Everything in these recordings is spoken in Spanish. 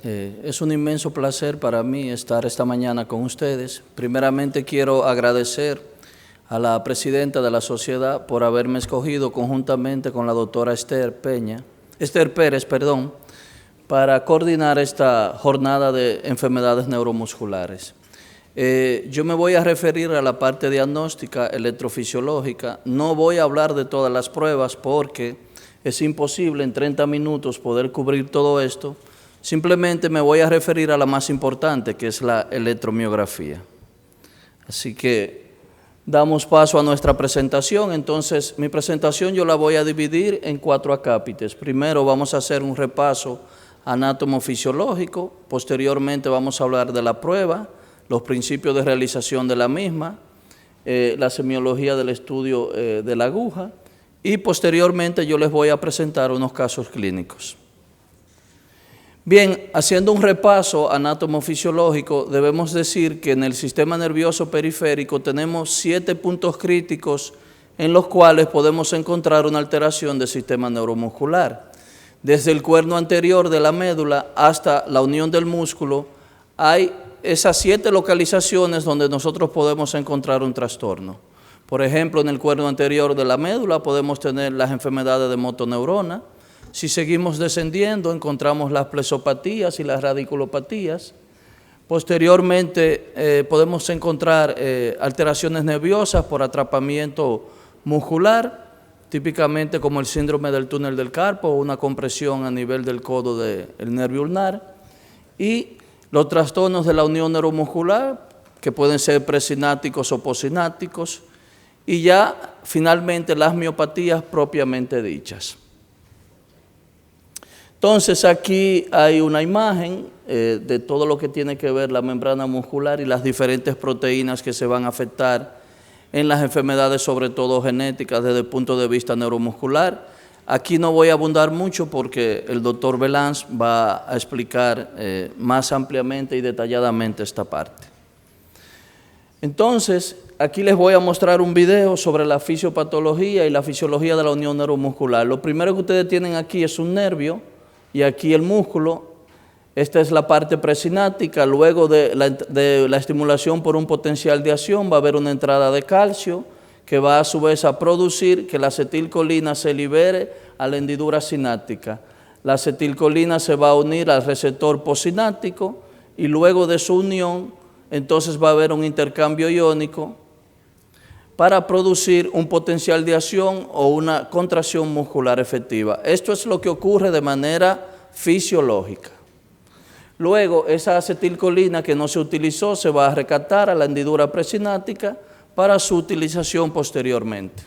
Es un inmenso placer para mí estar esta mañana con ustedes. Primeramente quiero agradecer a la presidenta de la sociedad por haberme escogido conjuntamente con la doctora Esther Pérez, para coordinar esta jornada de enfermedades neuromusculares. Yo me voy a referir a la parte diagnóstica electrofisiológica. No voy a hablar de todas las pruebas porque es imposible en 30 minutos poder cubrir todo esto. Simplemente me voy a referir a la más importante, que es la electromiografía. Así que damos paso a nuestra presentación. Entonces, mi presentación yo la voy a dividir en 4 acápites. Primero vamos a hacer un repaso anátomo-fisiológico. Posteriormente vamos a hablar de la prueba, los principios de realización de la misma, la semiología del estudio de la aguja, y posteriormente yo les voy a presentar unos casos clínicos. Bien, haciendo un repaso anátomo-fisiológico, debemos decir que en el sistema nervioso periférico tenemos 7 puntos críticos en los cuales podemos encontrar una alteración del sistema neuromuscular. Desde el cuerno anterior de la médula hasta la unión del músculo, hay esas 7 localizaciones donde nosotros podemos encontrar un trastorno. Por ejemplo, en el cuerno anterior de la médula podemos tener las enfermedades de motoneurona. Si seguimos descendiendo, encontramos las plesopatías y las radiculopatías. Posteriormente, podemos encontrar alteraciones nerviosas por atrapamiento muscular, típicamente como el síndrome del túnel del carpo o una compresión a nivel del codo del nervio ulnar. Y los trastornos de la unión neuromuscular, que pueden ser presinápticos o postsinápticos. Y ya, finalmente, las miopatías propiamente dichas. Entonces, aquí hay una imagen de todo lo que tiene que ver la membrana muscular y las diferentes proteínas que se van a afectar en las enfermedades, sobre todo genéticas, desde el punto de vista neuromuscular. Aquí no voy a abundar mucho porque el doctor Belans va a explicar más ampliamente y detalladamente esta parte. Entonces, aquí les voy a mostrar un video sobre la fisiopatología y la fisiología de la unión neuromuscular. Lo primero que ustedes tienen aquí es un nervio y aquí el músculo. Esta es la parte presináptica. Luego de la estimulación por un potencial de acción va a haber una entrada de calcio que va a su vez a producir que la acetilcolina se libere a la hendidura sináptica. La acetilcolina se va a unir al receptor postsináptico y luego de su unión entonces va a haber un intercambio iónico para producir un potencial de acción o una contracción muscular efectiva. Esto es lo que ocurre de manera fisiológica. Luego, esa acetilcolina que no se utilizó se va a recatar a la hendidura presináptica para su utilización posteriormente.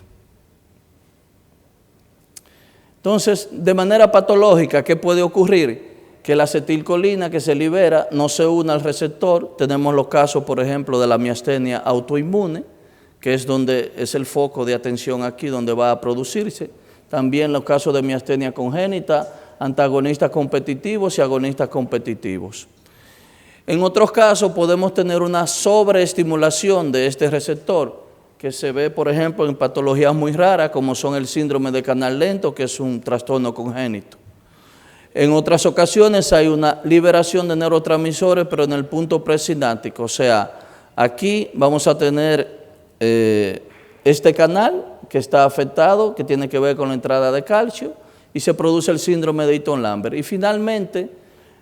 Entonces, de manera patológica, ¿qué puede ocurrir? Que la acetilcolina que se libera no se una al receptor. Tenemos los casos, por ejemplo, de la miastenia autoinmune, que es donde es el foco de atención aquí, donde va a producirse. También los casos de miastenia congénita, antagonistas competitivos y agonistas competitivos. En otros casos podemos tener una sobreestimulación de este receptor, que se ve, por ejemplo, en patologías muy raras, como son el síndrome de canal lento, que es un trastorno congénito. En otras ocasiones hay una liberación de neurotransmisores, pero en el punto presináptico. O sea, aquí vamos a tener este canal que está afectado, que tiene que ver con la entrada de calcio, y se produce el síndrome de Eaton-Lambert. Y finalmente,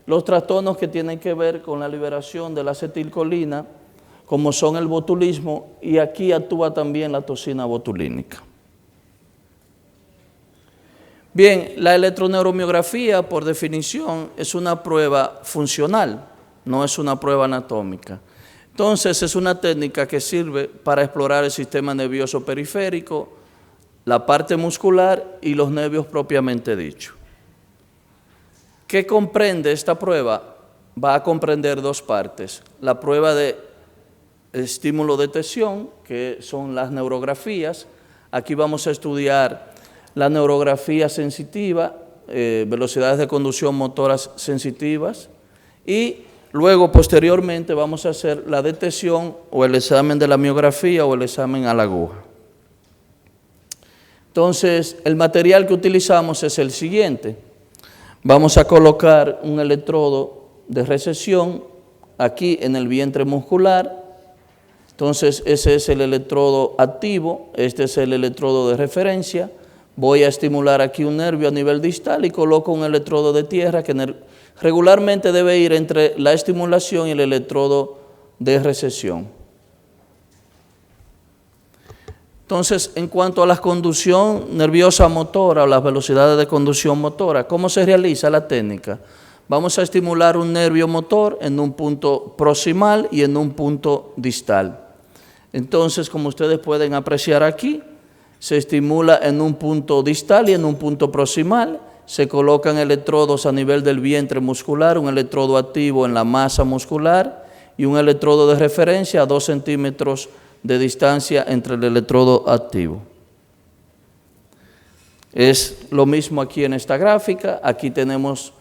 los trastornos que tienen que ver con la liberación de la acetilcolina, como son el botulismo, y aquí actúa también la toxina botulínica. Bien, la electroneuromiografía, por definición, es una prueba funcional, no es una prueba anatómica. Entonces, es una técnica que sirve para explorar el sistema nervioso periférico, la parte muscular y los nervios propiamente dicho. ¿Qué comprende esta prueba? Va a comprender 2 partes. La prueba de estímulo-detección, que son las neurografías. Aquí vamos a estudiar la neurografía sensitiva, velocidades de conducción motoras sensitivas, y luego, posteriormente, vamos a hacer la detección o el examen de la miografía o el examen a la aguja. Entonces, el material que utilizamos es el siguiente. Vamos a colocar un electrodo de recesión aquí en el vientre muscular. Entonces ese es el electrodo activo, este es el electrodo de referencia. Voy a estimular aquí un nervio a nivel distal y coloco un electrodo de tierra que regularmente debe ir entre la estimulación y el electrodo de recesión. Entonces, en cuanto a la conducción nerviosa motora o las velocidades de conducción motora, ¿cómo se realiza la técnica? Vamos a estimular un nervio motor en un punto proximal y en un punto distal. Entonces, como ustedes pueden apreciar aquí, se estimula en un punto distal y en un punto proximal. Se colocan electrodos a nivel del vientre muscular, un electrodo activo en la masa muscular y un electrodo de referencia a 2 centímetros de distancia entre el electrodo activo. Es lo mismo aquí en esta gráfica. Aquí tenemos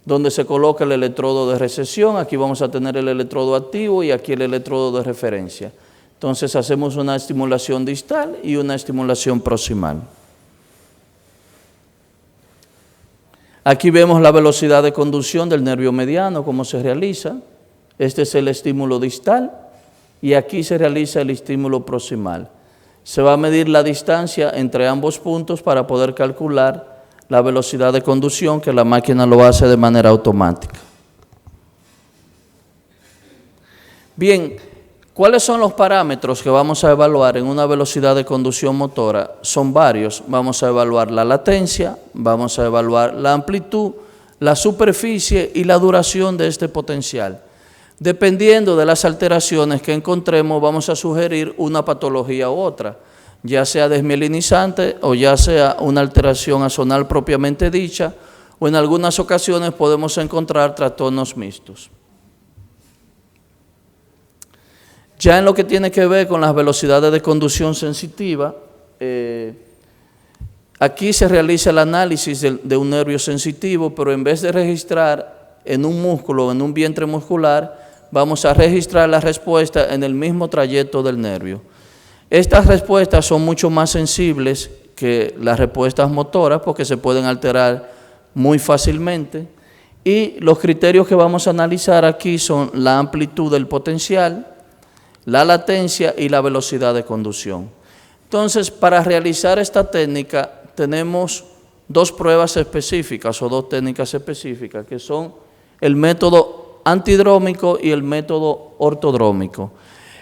donde se coloca el electrodo de recesión. Aquí vamos a tener el electrodo activo y aquí el electrodo de referencia. Entonces hacemos una estimulación distal y una estimulación proximal. Aquí vemos la velocidad de conducción del nervio mediano, cómo se realiza. Este es el estímulo distal y aquí se realiza el estímulo proximal. Se va a medir la distancia entre ambos puntos para poder calcular la velocidad de conducción, que la máquina lo hace de manera automática. Bien, ¿cuáles son los parámetros que vamos a evaluar en una velocidad de conducción motora? Son varios. Vamos a evaluar la latencia, vamos a evaluar la amplitud, la superficie y la duración de este potencial. Dependiendo de las alteraciones que encontremos, vamos a sugerir una patología u otra, ya sea desmielinizante o ya sea una alteración axonal propiamente dicha, o en algunas ocasiones podemos encontrar trastornos mixtos. Ya en lo que tiene que ver con las velocidades de conducción sensitiva, aquí se realiza el análisis de un nervio sensitivo, pero en vez de registrar en un músculo, en un vientre muscular, vamos a registrar la respuesta en el mismo trayecto del nervio. Estas respuestas son mucho más sensibles que las respuestas motoras porque se pueden alterar muy fácilmente. Y los criterios que vamos a analizar aquí son la amplitud del potencial, la latencia y la velocidad de conducción. Entonces, para realizar esta técnica tenemos 2 pruebas específicas o 2 técnicas específicas, que son el método antidrómico y el método ortodrómico.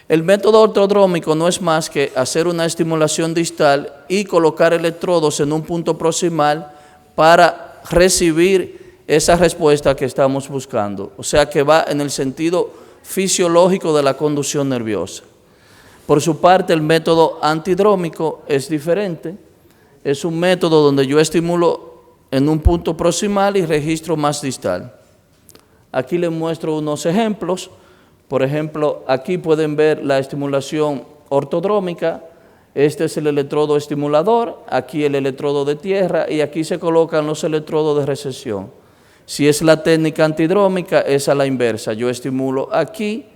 El método ortodrómico no es más que hacer una estimulación distal y colocar electrodos en un punto proximal para recibir esa respuesta que estamos buscando. O sea que va en el sentido fisiológico de la conducción nerviosa. Por su parte, el método antidrómico es diferente. Es un método donde yo estimulo en un punto proximal y registro más distal. Aquí les muestro unos ejemplos. Por ejemplo, aquí pueden ver la estimulación ortodrómica. Este es el electrodo estimulador, aquí el electrodo de tierra y aquí se colocan los electrodos de recesión. Si es la técnica antidrómica, es a la inversa. Yo estimulo aquí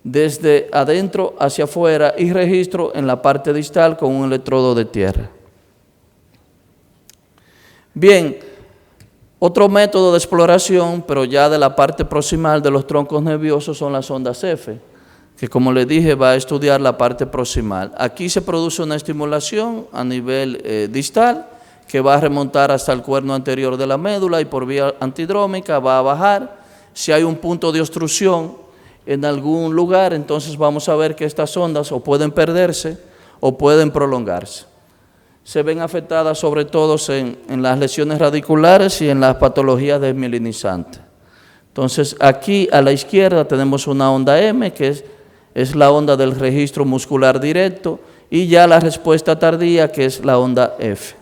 desde adentro hacia afuera y registro en la parte distal con un electrodo de tierra. Bien, otro método de exploración, pero ya de la parte proximal de los troncos nerviosos, son las ondas F, que como les dije va a estudiar la parte proximal. Aquí se produce una estimulación a nivel distal que va a remontar hasta el cuerno anterior de la médula y por vía antidrómica va a bajar. Si hay un punto de obstrucción en algún lugar, entonces vamos a ver que estas ondas o pueden perderse o pueden prolongarse. Se ven afectadas sobre todo en las lesiones radiculares y en las patologías desmielinizantes. Entonces aquí a la izquierda tenemos una onda M, que es la onda del registro muscular directo, y ya la respuesta tardía, que es la onda F.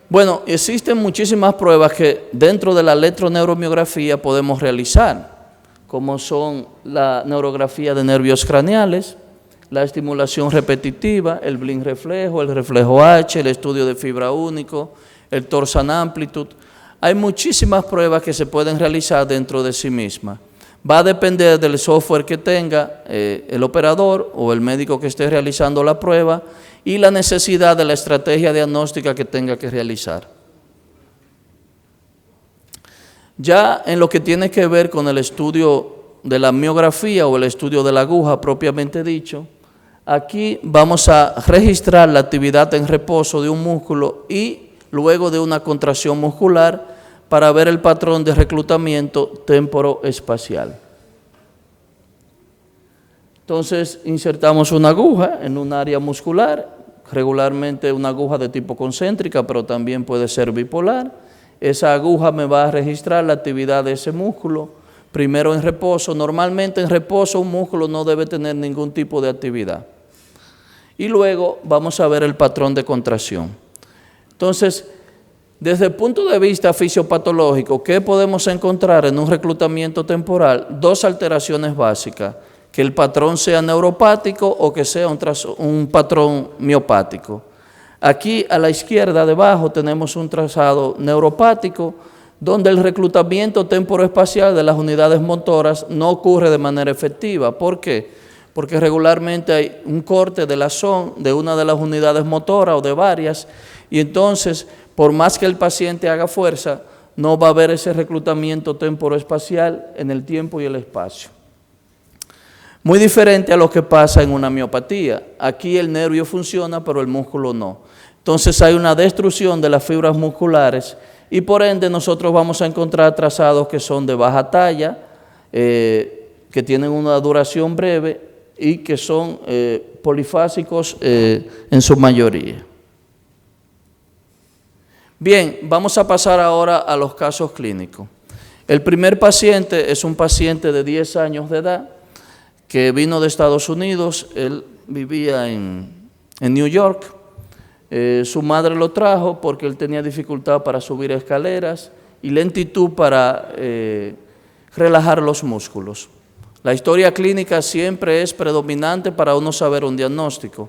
Bueno, existen muchísimas pruebas que dentro de la electroneuromiografía podemos realizar, como son la neurografía de nervios craneales, la estimulación repetitiva, el Blink reflejo, el reflejo H, el estudio de fibra único, el Torsion Amplitude. Hay muchísimas pruebas que se pueden realizar dentro de sí mismas. Va a depender del software que tenga el operador o el médico que esté realizando la prueba y la necesidad de la estrategia diagnóstica que tenga que realizar. Ya en lo que tiene que ver con el estudio de la miografía o el estudio de la aguja propiamente dicho, aquí vamos a registrar la actividad en reposo de un músculo y luego de una contracción muscular para ver el patrón de reclutamiento temporoespacial. Entonces insertamos una aguja en un área muscular, regularmente una aguja de tipo concéntrica, pero también puede ser bipolar. Esa aguja me va a registrar la actividad de ese músculo, primero en reposo. Normalmente en reposo un músculo no debe tener ningún tipo de actividad. Y luego vamos a ver el patrón de contracción. Entonces, desde el punto de vista fisiopatológico, ¿qué podemos encontrar en un reclutamiento temporal? Dos alteraciones básicas, que el patrón sea neuropático o que sea un patrón miopático. Aquí a la izquierda debajo tenemos un trazado neuropático donde el reclutamiento temporoespacial de las unidades motoras no ocurre de manera efectiva. ¿Por qué? Porque regularmente hay un corte de la zona de una de las unidades motoras o de varias, y entonces por más que el paciente haga fuerza, no va a haber ese reclutamiento temporoespacial en el tiempo y el espacio. Muy diferente a lo que pasa en una miopatía. Aquí el nervio funciona, pero el músculo no. Entonces hay una destrucción de las fibras musculares y por ende nosotros vamos a encontrar trazados que son de baja talla, que tienen una duración breve y que son polifásicos en su mayoría. Bien, vamos a pasar ahora a los casos clínicos. El primer paciente es un paciente de 10 años de edad que vino de Estados Unidos. Él vivía en New York. Su madre lo trajo porque él tenía dificultad para subir escaleras y lentitud para relajar los músculos. La historia clínica siempre es predominante para uno saber un diagnóstico.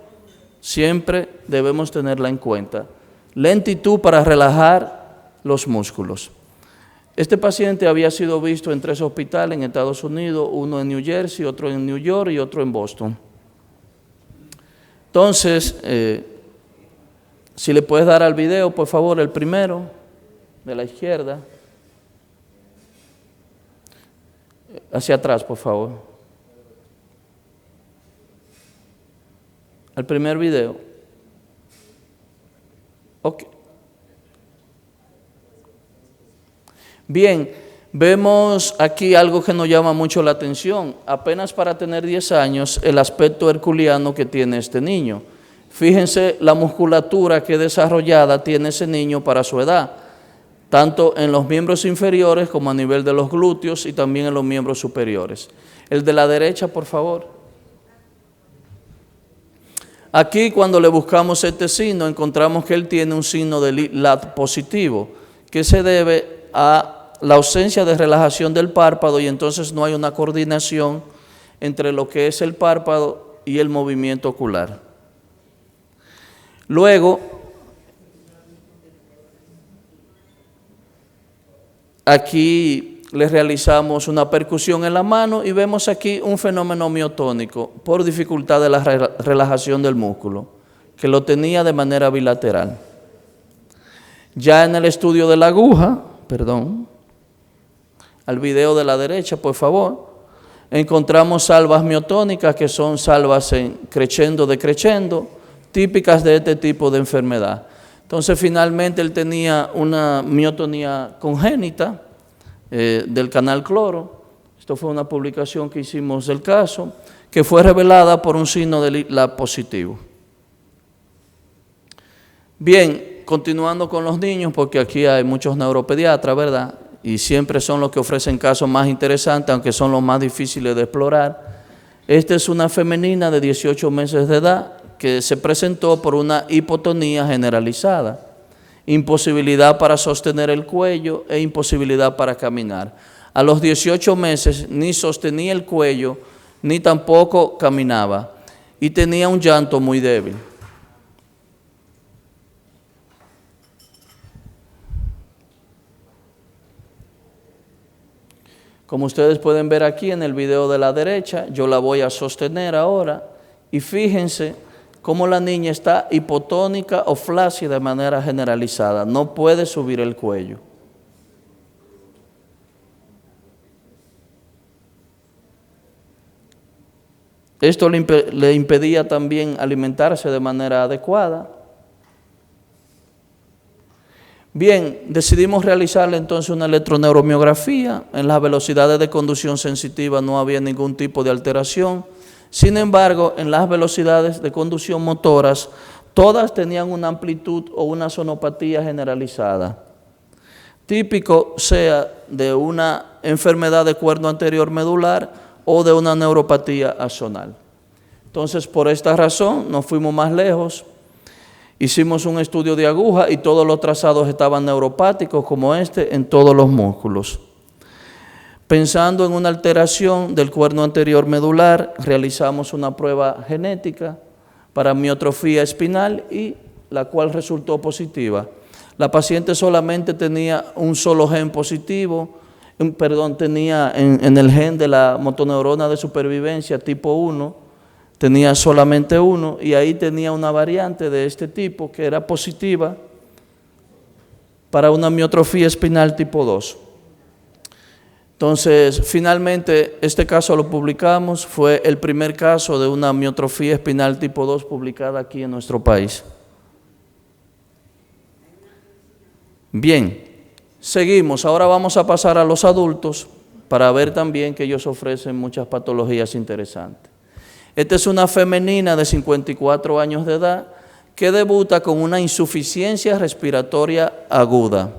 Siempre debemos tenerla en cuenta. Lentitud para relajar los músculos. Este paciente había sido visto en 3 hospitales en Estados Unidos, uno en New Jersey, otro en New York y otro en Boston. Entonces, si le puedes dar al video, por favor, el primero, de la izquierda. Hacia atrás, por favor. El primer video. Ok. Bien, vemos aquí algo que nos llama mucho la atención. Apenas para tener 10 años, el aspecto herculeano que tiene este niño. Fíjense la musculatura que desarrollada tiene ese niño para su edad, tanto en los miembros inferiores como a nivel de los glúteos y también en los miembros superiores. El de la derecha, por favor. Aquí cuando le buscamos este signo, encontramos que él tiene un signo de LAT positivo, que se debe a la ausencia de relajación del párpado y entonces no hay una coordinación entre lo que es el párpado y el movimiento ocular. Luego, aquí le realizamos una percusión en la mano y vemos aquí un fenómeno miotónico por dificultad de la relajación del músculo, que lo tenía de manera bilateral. Ya en el estudio de la aguja, al video de la derecha, por favor, encontramos salvas miotónicas que son salvas en crescendo decreciendo, típicas de este tipo de enfermedad. Entonces, finalmente, él tenía una miotonía congénita del canal cloro. Esto fue una publicación que hicimos del caso, que fue revelada por un signo de LAT positivo. Bien, continuando con los niños, porque aquí hay muchos neuropediatras, ¿verdad? Y siempre son los que ofrecen casos más interesantes, aunque son los más difíciles de explorar. Esta es una femenina de 18 meses de edad que se presentó por una hipotonía generalizada, imposibilidad para sostener el cuello e imposibilidad para caminar. A los 18 meses ni sostenía el cuello ni tampoco caminaba y tenía un llanto muy débil. Como ustedes pueden ver aquí en el video de la derecha, yo la voy a sostener ahora y fíjense cómo la niña está hipotónica o flácida de manera generalizada, no puede subir el cuello. Esto le impedía también alimentarse de manera adecuada. Bien, decidimos realizarle entonces una electroneuromiografía. En las velocidades de conducción sensitiva no había ningún tipo de alteración. Sin embargo, en las velocidades de conducción motoras, todas tenían una amplitud o una sonopatía generalizada. Típico sea de una enfermedad de cuerno anterior medular o de una neuropatía axonal. Entonces, por esta razón, nos fuimos más lejos. Hicimos un estudio de aguja y todos los trazados estaban neuropáticos como este en todos los músculos. Pensando en una alteración del cuerno anterior medular, realizamos una prueba genética para miotrofía espinal y la cual resultó positiva. La paciente solamente tenía un solo gen positivo, tenía en el gen de la motoneurona de supervivencia tipo 1, tenía solamente uno y ahí tenía una variante de este tipo que era positiva para una miotrofía espinal tipo 2. Entonces, finalmente, este caso lo publicamos, fue el primer caso de una miotrofía espinal tipo 2 publicada aquí en nuestro país. Bien, seguimos. Ahora vamos a pasar a los adultos para ver también que ellos ofrecen muchas patologías interesantes. Esta es una femenina de 54 años de edad que debuta con una insuficiencia respiratoria aguda.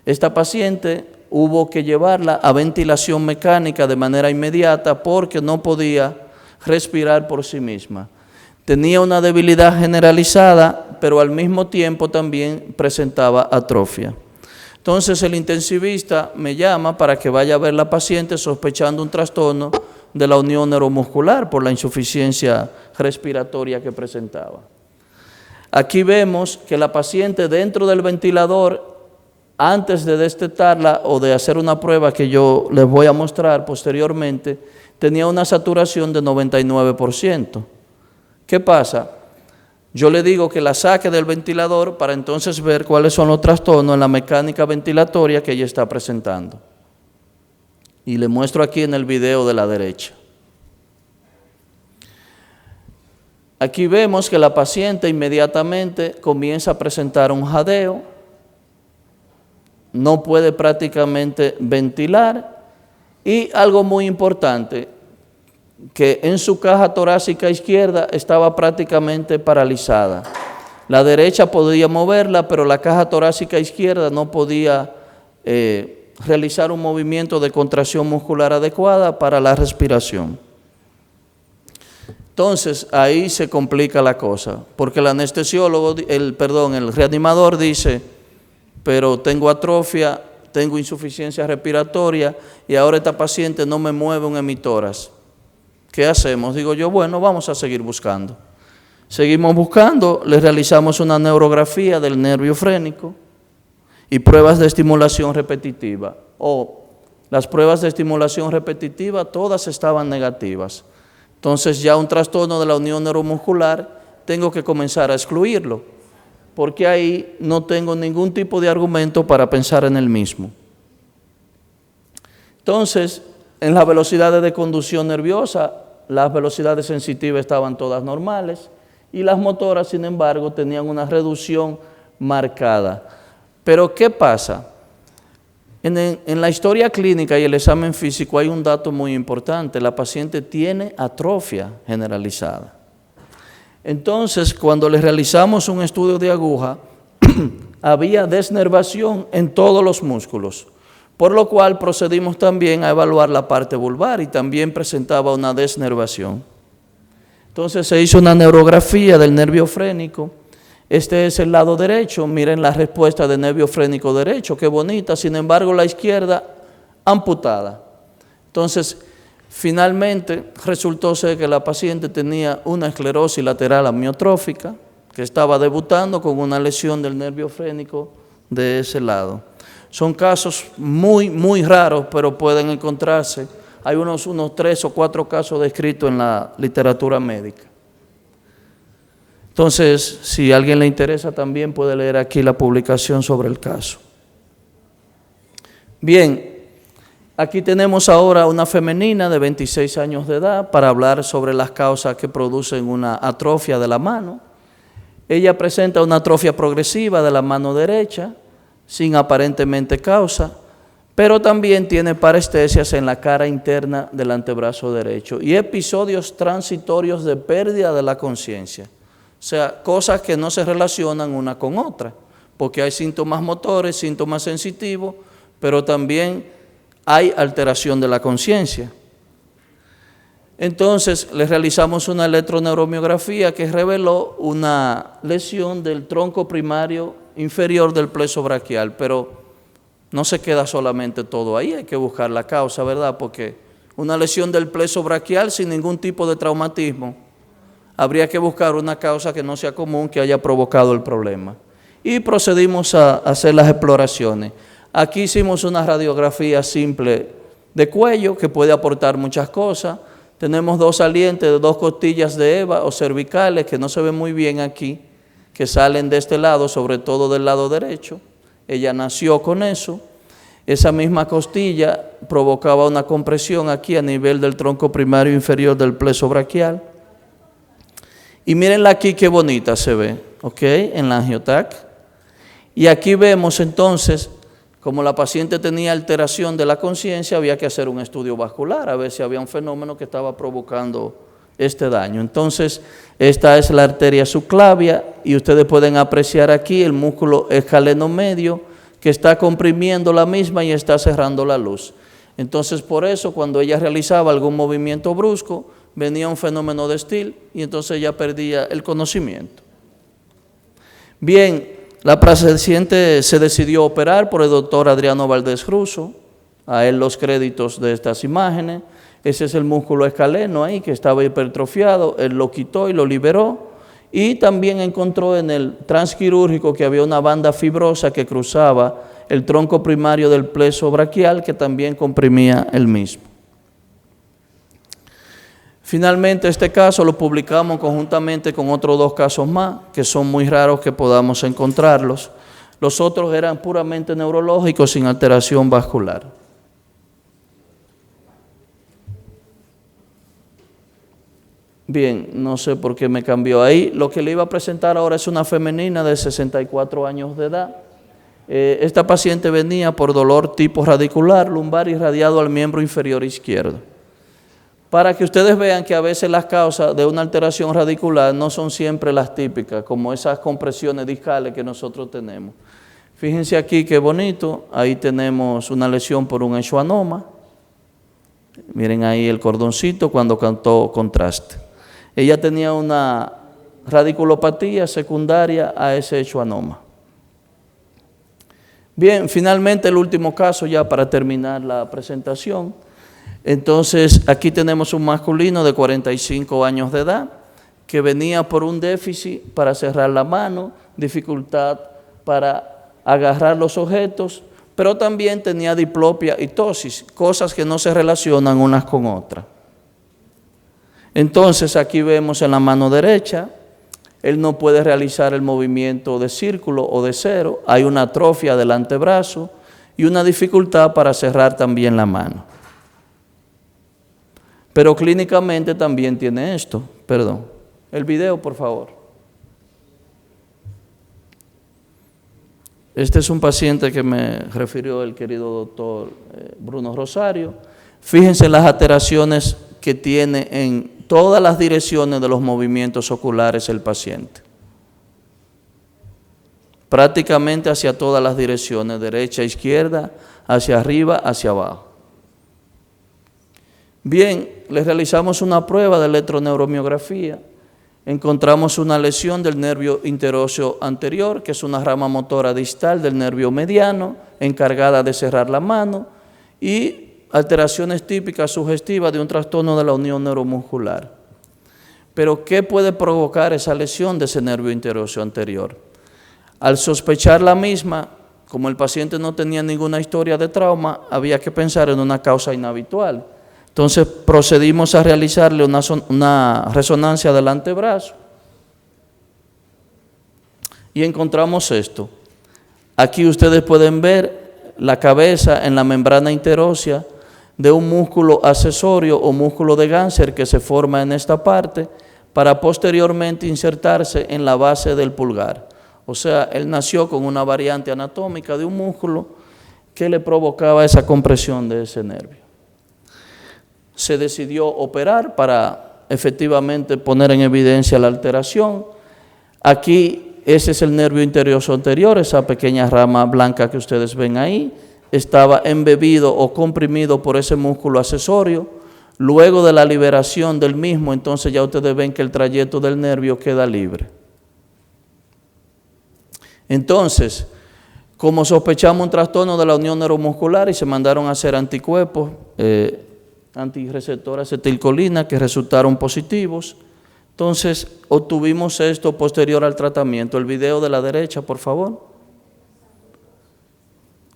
Esta paciente hubo que llevarla a ventilación mecánica de manera inmediata porque no podía respirar por sí misma. Tenía una debilidad generalizada, pero al mismo tiempo también presentaba atrofia. Entonces el intensivista me llama para que vaya a ver la paciente sospechando un trastorno de la unión neuromuscular por la insuficiencia respiratoria que presentaba. Aquí vemos que la paciente dentro del ventilador, antes de destetarla o de hacer una prueba que yo les voy a mostrar posteriormente, tenía una saturación de 99%. ¿Qué pasa? Yo le digo que la saque del ventilador para entonces ver cuáles son los trastornos en la mecánica ventilatoria que ella está presentando. Y le muestro aquí en el video de la derecha. Aquí vemos que la paciente inmediatamente comienza a presentar un jadeo, no puede prácticamente ventilar y algo muy importante, que en su caja torácica izquierda estaba prácticamente paralizada. La derecha podía moverla, pero la caja torácica izquierda no podía realizar un movimiento de contracción muscular adecuada para la respiración. Entonces, ahí se complica la cosa, porque el anestesiólogo, el reanimador dice, pero tengo atrofia, tengo insuficiencia respiratoria y ahora esta paciente no me mueve un hemitórax. ¿Qué hacemos? Digo yo, bueno, vamos a seguir buscando. Seguimos buscando, le realizamos una neurografía del nervio frénico y pruebas de estimulación repetitiva. Las pruebas de estimulación repetitiva todas estaban negativas. Entonces ya un trastorno de la unión neuromuscular tengo que comenzar a excluirlo, porque ahí no tengo ningún tipo de argumento para pensar en el mismo. Entonces, en las velocidades de conducción nerviosa, las velocidades sensitivas estaban todas normales y las motoras, sin embargo, tenían una reducción marcada. Pero, ¿qué pasa? En la historia clínica y el examen físico hay un dato muy importante. La paciente tiene atrofia generalizada. Entonces, cuando le realizamos un estudio de aguja, había desnervación en todos los músculos, por lo cual procedimos también a evaluar la parte vulvar y también presentaba una desnervación. Entonces se hizo una neurografía del nervio frénico. Este es el lado derecho, miren la respuesta del nervio frénico derecho, qué bonita, sin embargo la izquierda amputada. Entonces, finalmente resultó ser que la paciente tenía una esclerosis lateral amiotrófica, que estaba debutando con una lesión del nervio frénico de ese lado. Son casos muy, muy raros, pero pueden encontrarse. Hay unos 3 o 4 casos descritos en la literatura médica. Entonces, si a alguien le interesa, también puede leer aquí la publicación sobre el caso. Bien, Aquí tenemos ahora una femenina de 26 años de edad para hablar sobre las causas que producen una atrofia de la mano. Ella presenta una atrofia progresiva de la mano derecha, sin aparentemente causa, pero también tiene parestesias en la cara interna del antebrazo derecho y episodios transitorios de pérdida de la conciencia. O sea, cosas que no se relacionan una con otra, porque hay síntomas motores, síntomas sensitivos, pero también hay alteración de la conciencia. Entonces, le realizamos una electroneuromiografía que reveló una lesión del tronco primario inferior del plexo braquial, pero no se queda solamente todo ahí, hay que buscar la causa, ¿verdad? Porque una lesión del plexo braquial sin ningún tipo de traumatismo, habría que buscar una causa que no sea común, que haya provocado el problema. Y procedimos a hacer las exploraciones. Aquí hicimos una radiografía simple de cuello que puede aportar muchas cosas. Tenemos dos salientes de dos costillas de Eva o cervicales que no se ven muy bien aquí, que salen de este lado, sobre todo del lado derecho. Ella nació con eso. Esa misma costilla provocaba una compresión aquí a nivel del tronco primario inferior del plexo braquial. Y mírenla aquí qué bonita se ve, ¿ok? En la angiotac. Y aquí vemos entonces, como la paciente tenía alteración de la conciencia, había que hacer un estudio vascular, a ver si había un fenómeno que estaba provocando este daño. Entonces, esta es la arteria subclavia y ustedes pueden apreciar aquí el músculo escaleno medio que está comprimiendo la misma y está cerrando la luz. Entonces, por eso, cuando ella realizaba algún movimiento brusco, venía un fenómeno de Still y entonces ella perdía el conocimiento. Bien, la paciente se decidió operar por el doctor Adriano Valdés Russo, a él los créditos de estas imágenes. Ese es el músculo escaleno ahí que estaba hipertrofiado, él lo quitó y lo liberó. Y también encontró en el transquirúrgico que había una banda fibrosa que cruzaba el tronco primario del plexo braquial que también comprimía el mismo. Finalmente, este caso lo publicamos conjuntamente con otros dos casos más, que son muy raros que podamos encontrarlos. Los otros eran puramente neurológicos sin alteración vascular. Bien, no sé por qué me cambió ahí. Lo que le iba a presentar ahora es una femenina de 64 años de edad. Esta paciente venía por dolor tipo radicular, lumbar irradiado al miembro inferior izquierdo. Para que ustedes vean que a veces las causas de una alteración radicular no son siempre las típicas, como esas compresiones discales que nosotros tenemos. Fíjense aquí qué bonito, ahí tenemos una lesión por un schwannoma. Miren ahí el cordoncito cuando cantó contraste. Ella tenía una radiculopatía secundaria a ese schwannoma. Bien, finalmente el último caso ya para terminar la presentación. Entonces, aquí tenemos un masculino de 45 años de edad que venía por un déficit para cerrar la mano, dificultad para agarrar los objetos, pero también tenía diplopia y ptosis, cosas que no se relacionan unas con otras. Entonces, aquí vemos en la mano derecha, él no puede realizar el movimiento de círculo o de cero, hay una atrofia del antebrazo y una dificultad para cerrar también la mano. Pero clínicamente también tiene esto. Perdón. El video, por favor. Este es un paciente que me refirió el querido doctor Bruno Rosario. Fíjense las alteraciones que tiene en todas las direcciones de los movimientos oculares el paciente. Prácticamente hacia todas las direcciones, derecha, izquierda, hacia arriba, hacia abajo. Bien, le realizamos una prueba de electroneuromiografía. Encontramos una lesión del nervio interóseo anterior, que es una rama motora distal del nervio mediano, encargada de cerrar la mano, y alteraciones típicas sugestivas de un trastorno de la unión neuromuscular. Pero, ¿qué puede provocar esa lesión de ese nervio interóseo anterior? Al sospechar la misma, como el paciente no tenía ninguna historia de trauma, había que pensar en una causa inhabitual. Entonces procedimos a realizarle una resonancia del antebrazo y encontramos esto. Aquí ustedes pueden ver la cabeza en la membrana interósea de un músculo accesorio o músculo de Ganser que se forma en esta parte para posteriormente insertarse en la base del pulgar. O sea, él nació con una variante anatómica de un músculo que le provocaba esa compresión de ese nervio. Se decidió operar para efectivamente poner en evidencia la alteración. Aquí, ese es el nervio interioso anterior, esa pequeña rama blanca que ustedes ven ahí, estaba embebido o comprimido por ese músculo accesorio. Luego de la liberación del mismo, entonces ya ustedes ven que el trayecto del nervio queda libre. Entonces, como sospechamos un trastorno de la unión neuromuscular y se mandaron a hacer anticuerpos, antirreceptor acetilcolina que resultaron positivos, entonces obtuvimos esto posterior al tratamiento. El video de la derecha, por favor.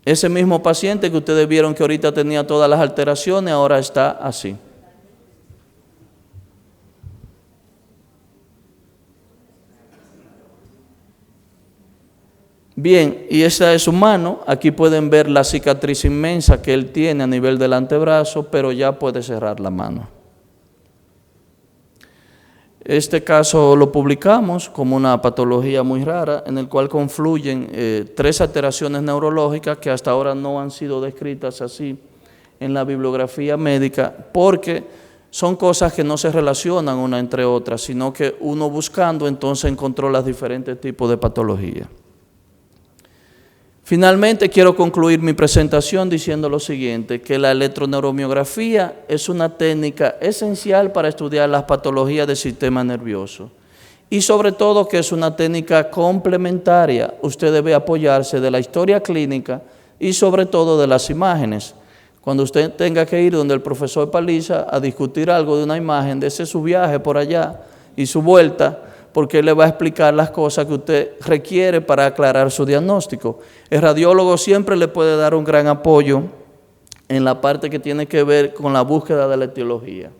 Ese mismo paciente que ustedes vieron que ahorita tenía todas las alteraciones, ahora está así. Bien, y esa es su mano. Aquí pueden ver la cicatriz inmensa que él tiene a nivel del antebrazo, pero ya puede cerrar la mano. Este caso lo publicamos como una patología muy rara, en el cual confluyen 3 alteraciones neurológicas que hasta ahora no han sido descritas así en la bibliografía médica, porque son cosas que no se relacionan una entre otras, sino que uno buscando entonces encontró los diferentes tipos de patologías. Finalmente, quiero concluir mi presentación diciendo lo siguiente, que la electroneuromiografía es una técnica esencial para estudiar las patologías del sistema nervioso y sobre todo que es una técnica complementaria. Usted debe apoyarse de la historia clínica y sobre todo de las imágenes. Cuando usted tenga que ir donde el profesor Paliza a discutir algo de una imagen, dése su viaje por allá y su vuelta, porque él le va a explicar las cosas que usted requiere para aclarar su diagnóstico. El radiólogo siempre le puede dar un gran apoyo en la parte que tiene que ver con la búsqueda de la etiología.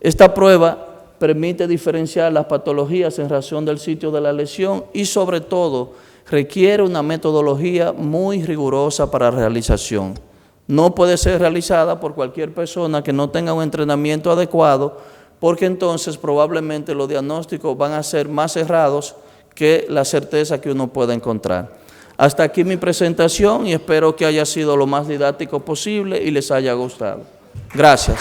Esta prueba permite diferenciar las patologías en razón del sitio de la lesión y sobre todo requiere una metodología muy rigurosa para realización. No puede ser realizada por cualquier persona que no tenga un entrenamiento adecuado, porque entonces probablemente los diagnósticos van a ser más errados que la certeza que uno pueda encontrar. Hasta aquí mi presentación y espero que haya sido lo más didáctico posible y les haya gustado. Gracias.